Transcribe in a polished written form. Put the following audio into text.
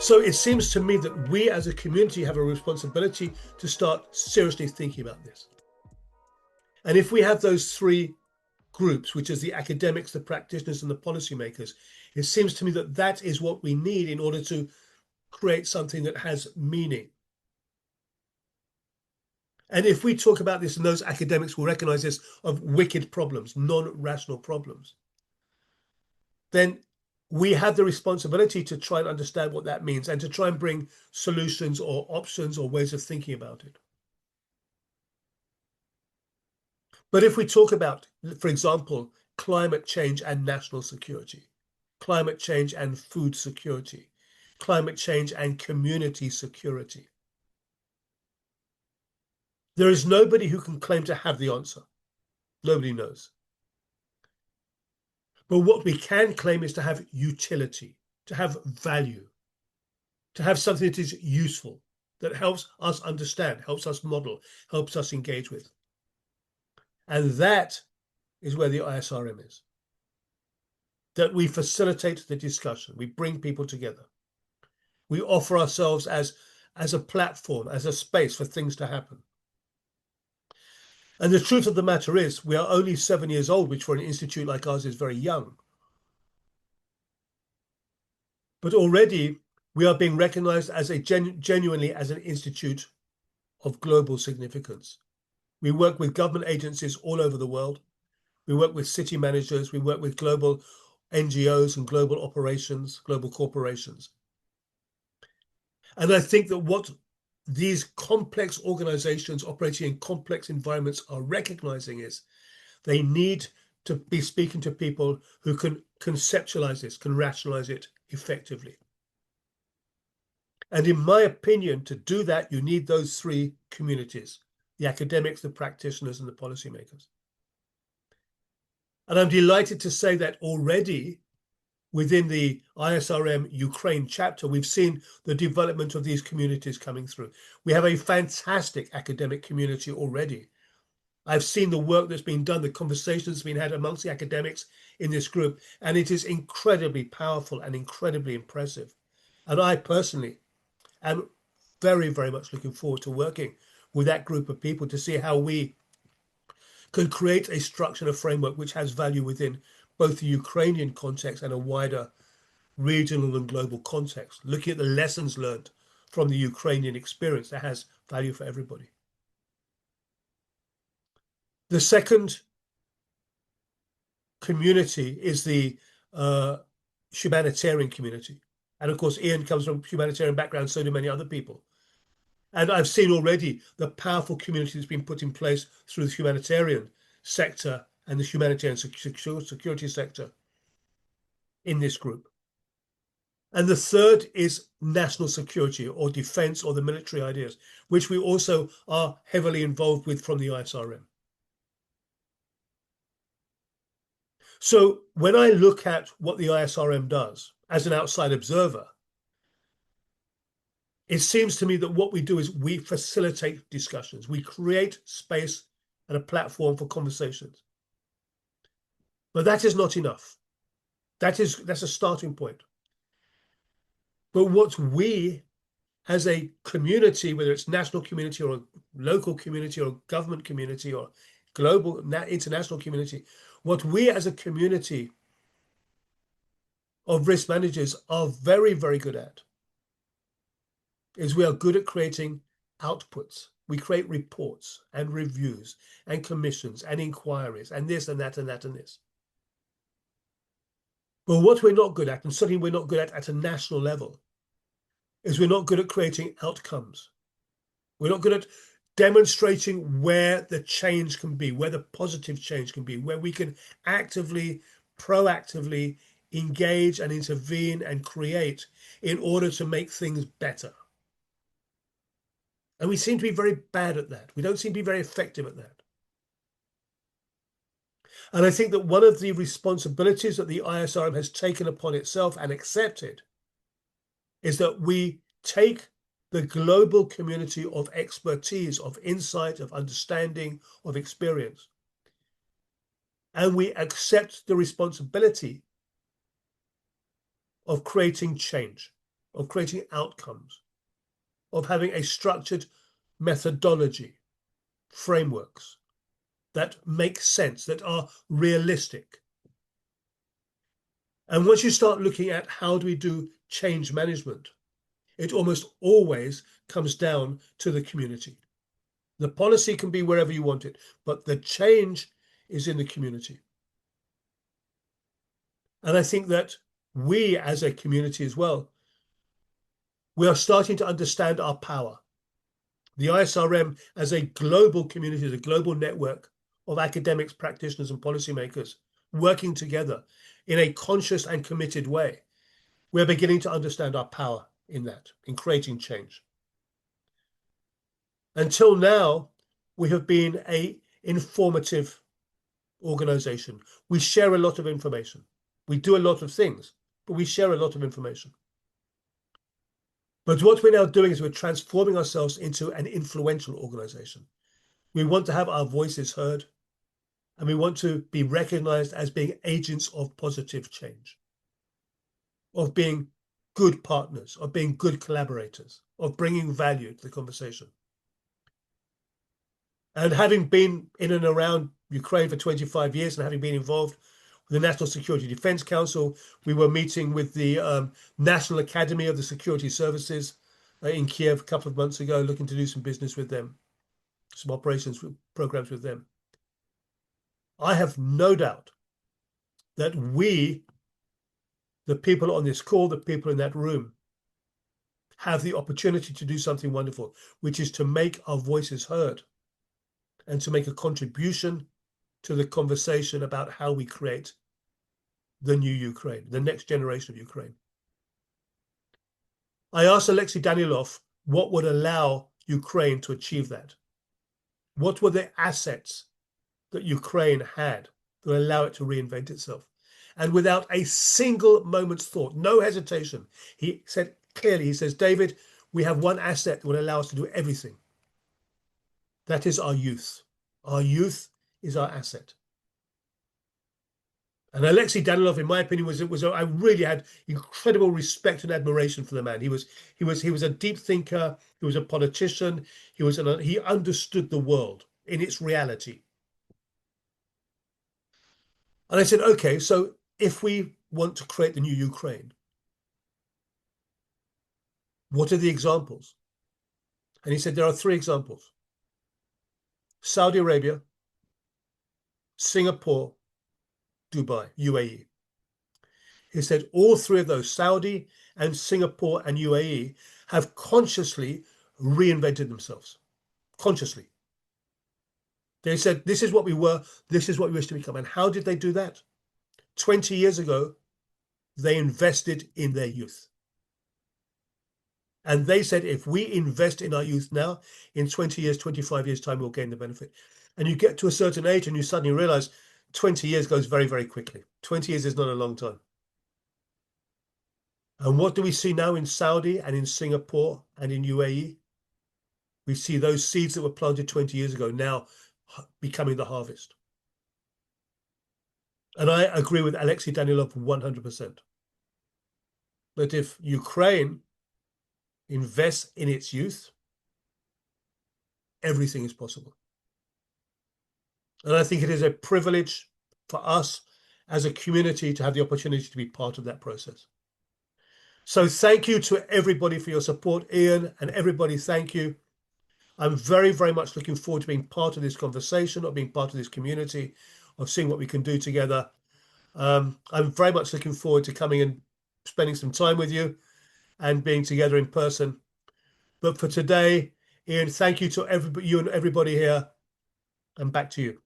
So it seems to me that we as a community have a responsibility to start seriously thinking about this. And if we have those three groups, which is the academics, the practitioners, and the policymakers, it seems to me that that is what we need in order to create something that has meaning. And if we talk about this, and those academics will recognize this of wicked problems, non-rational problems, then we have the responsibility to try and understand what that means and to try and bring solutions or options or ways of thinking about it. But if we talk about, for example, climate change and national security, climate change and food security, climate change and community security, there is nobody who can claim to have the answer. Nobody knows. But what we can claim is to have utility, to have value, to have something that is useful, that helps us understand, helps us model, helps us engage with. And that is where the ISRM is. That we facilitate the discussion, we bring people together. We offer ourselves as a platform, as a space for things to happen. And the truth of the matter is, we are only 7 years old, which for an institute like ours is very young. But already we are being recognized as genuinely as an institute of global significance. We work with government agencies all over the world. We work with city managers. We work with global NGOs and global operations, global corporations. And I think that what these complex organizations operating in complex environments are recognizing is they need to be speaking to people who can conceptualize this, can rationalize it effectively. And in my opinion, to do that, you need those three communities, the academics, the practitioners, and the policymakers. And I'm delighted to say that already within the ISRM Ukraine chapter, we've seen the development of these communities coming through. We have a fantastic academic community already. I've seen the work that's been done, the conversations being had amongst the academics in this group, and it is incredibly powerful and incredibly impressive. And I personally am very, very much looking forward to working with that group of people to see how we can create a structure and a framework which has value within both the Ukrainian context and a wider regional and global context, looking at the lessons learned from the Ukrainian experience that has value for everybody. The second community is the humanitarian community. And of course, Ian comes from a humanitarian background, so do many other people. And I've seen already the powerful community that's been put in place through the humanitarian sector and the humanitarian security sector in this group. And the third is national security or defense or the military ideas, which we also are heavily involved with from the ISRM. So when I look at what the ISRM does as an outside observer, it seems to me that what we do is we facilitate discussions. We create space and a platform for conversations. But that is not enough. That's a starting point. But what we as a community, whether it's national community or a local community or a government community or global, international community, what we as a community of risk managers are very, very good at is we are good at creating outputs. We create reports and reviews and commissions and inquiries and this and that and that and this. But what we're not good at, and certainly we're not good at a national level, is we're not good at creating outcomes. We're not good at demonstrating where the change can be, where the positive change can be, where we can actively, proactively engage and intervene and create in order to make things better. And we seem to be very bad at that. We don't seem to be very effective at that. And I think that one of the responsibilities that the ISRM has taken upon itself and accepted is that we take the global community of expertise, of insight, of understanding, of experience, and we accept the responsibility of creating change, of creating outcomes, of having a structured methodology, frameworks that make sense, that are realistic. And once you start looking at how do we do change management, it almost always comes down to the community. The policy can be wherever you want it, but the change is in the community. And I think that we as a community as well, we are starting to understand our power. The ISRM as a global community, as a global network of academics, practitioners, and policymakers working together in a conscious and committed way, we're beginning to understand our power in that, in creating change. Until now, we have been an informative organization. We share a lot of information. We do a lot of things, but we share a lot of information. But what we're now doing is we're transforming ourselves into an influential organization. We want to have our voices heard, and we want to be recognized as being agents of positive change, of being good partners, of being good collaborators, of bringing value to the conversation. And having been in and around Ukraine for 25 years and having been involved with the National Security Defense Council, we were meeting with the National Academy of the Security Services in Kyiv a couple of months ago, looking to do some business with them, some operations programs with them. I have no doubt that we, the people on this call, the people in that room, have the opportunity to do something wonderful, which is to make our voices heard and to make a contribution to the conversation about how we create the new Ukraine, the next generation of Ukraine. I asked Alexei Danilov what would allow Ukraine to achieve that. What were the assets that Ukraine had that would allow it to reinvent itself? And without a single moment's thought, no hesitation, he said clearly, he says, David, we have one asset that will allow us to do everything. That is our youth. Our youth is our asset. And Alexei Danilov, in my opinion, I really had incredible respect and admiration for the man. He was a deep thinker. He was a politician. He understood the world in its reality. And I said, okay, so if we want to create the new Ukraine, what are the examples? And he said, there are three examples: Saudi Arabia, Singapore, Dubai, UAE. He said all three of those, Saudi and Singapore and UAE, have consciously reinvented themselves. Consciously. They said, this is what we were, this is what we wish to become. And how did they do that? 20 years ago, they invested in their youth. And they said, if we invest in our youth now, in 20 years, 25 years time, we'll gain the benefit. And you get to a certain age and you suddenly realize 20 years goes very, very quickly. 20 years is not a long time. And what do we see now in Saudi and in Singapore and in UAE? We see those seeds that were planted 20 years ago now becoming the harvest. And I agree with Alexei Danilov 100%. That if Ukraine invests in its youth, everything is possible. And I think it is a privilege for us as a community to have the opportunity to be part of that process. So thank you to everybody for your support. Ian and everybody, thank you. I'm very, very much looking forward to being part of this conversation, of being part of this community, of seeing what we can do together. I'm very much looking forward to coming and spending some time with you and being together in person. But for today, Ian, thank you to everybody, you and everybody here, and back to you.